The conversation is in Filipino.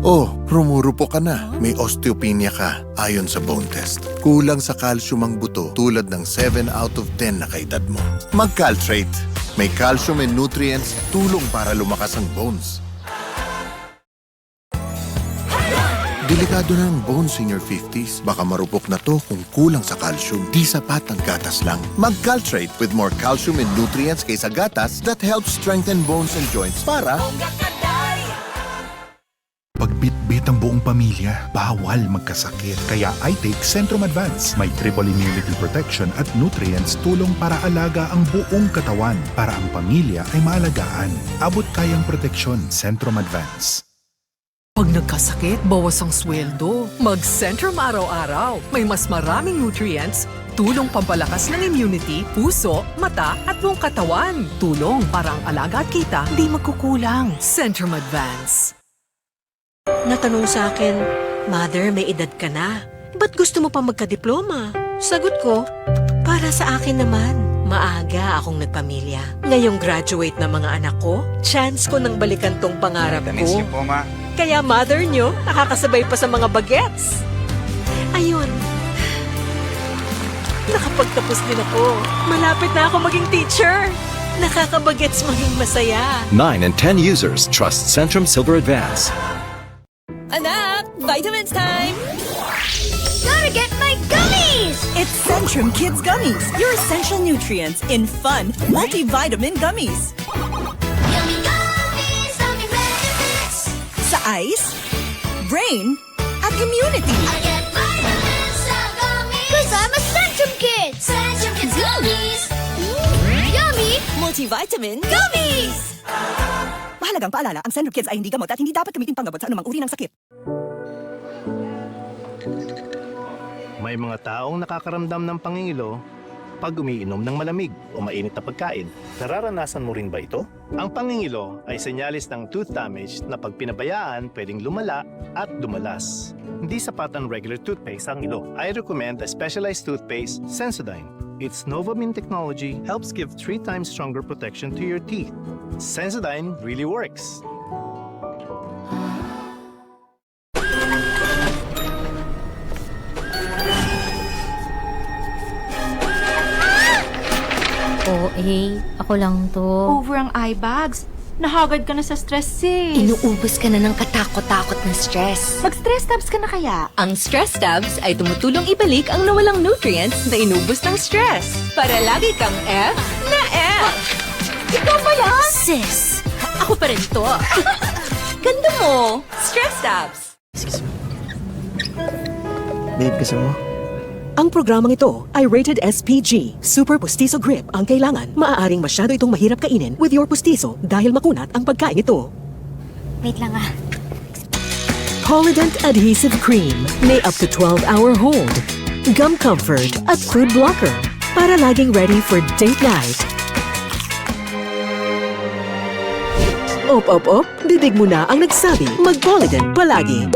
Oh, rumurupo ka na. May osteopenia ka, ayon sa bone test. Kulang sa calcium ang buto tulad ng 7 out of 10 na kaedad mo. Mag-Caltrate. May calcium and nutrients, tulong para lumakas ang bones. Delikado na ang bones in your 50s. Baka marupok na to kung kulang sa calcium. Di sapat ang gatas lang. Mag-Caltrate with more calcium and nutrients kaysa gatas that helps strengthen bones and joints para... Pag bit-bit ang buong pamilya, bawal magkasakit. Kaya I take Centrum Advance. May triple immunity protection at nutrients tulong para alaga ang buong katawan. Para ang pamilya ay maalagaan. Abot kayang proteksyon, Centrum Advance. Pag nagkasakit, bawas ang sweldo. Mag-Centrum araw-araw. May mas maraming nutrients, tulong pampalakas ng immunity, puso, mata at buong katawan. Tulong para ang alaga at kita di magkukulang. Centrum Advance. Natanong sa akin, Mother, may edad ka na. Ba't gusto mo pa magka-diploma? Sagot ko, para sa akin naman. Maaga akong nagpamilya. Ngayong graduate na mga anak ko, chance ko nang balikan tong pangarap Tamis ko. niyo po, ma. Kaya mother nyo, nakakasabay pa sa mga bagets. Ayun. Nakapagtapos din ako. Malapit na ako maging teacher. Nakakabagets maging masaya. 9 in 10 users trust Centrum Silver Advance. Anak, vitamins time! Gotta get my gummies! It's Centrum Kids Gummies, your essential nutrients in fun, multivitamin gummies. Yummy gummies, yummy benefits! Sa eyes, brain, at immunity. I get vitamins sa gummies! Cause I'm a Centrum Kid! Centrum Kids Gummies! Yummy! Multivitamin Gummies! Mahalagang paalala, ang Centrum Kids ay hindi gamot at hindi dapat gamitin panggamot sa anumang uri ng sakit. May mga taong nakakaramdam ng pangingilo pag umiinom ng malamig o mainit na pagkain. Nararanasan mo rin ba ito? Ang pangingilo ay senyalis ng tooth damage na pag pinabayaan pwedeng lumala at dumalas. Hindi sapat ang regular toothpaste ang ilo. I recommend a specialized toothpaste, Sensodyne. Its Novamine technology helps give 3 times stronger protection to your teeth. Sensodyne really works. Ako lang to. Over ang eye bags. Nahagad ka na sa stress, sis. Inuubos ka na ng katakot-takot na stress. Mag-stress tabs ka na kaya? Ang stress tabs ay tumutulong ibalik ang nawalang nutrients na inubos ng stress. Para lagi kang F na F. Ikaw ba yan? Sis, ako pa rin to. Ganda mo. Stress tabs. Babe, kasi mo? Ang programang ito ay rated SPG. Super Pustiso Grip ang kailangan. Maaaring masyado itong mahirap kainin with your Pustiso dahil makunat ang pagkain ito. Wait lang ah. Polident Adhesive Cream. May up to 12-hour hold. Gum Comfort at Food Blocker. Para laging ready for date night. Op. Bibig mo na ang nagsabi, mag-Polident palagi.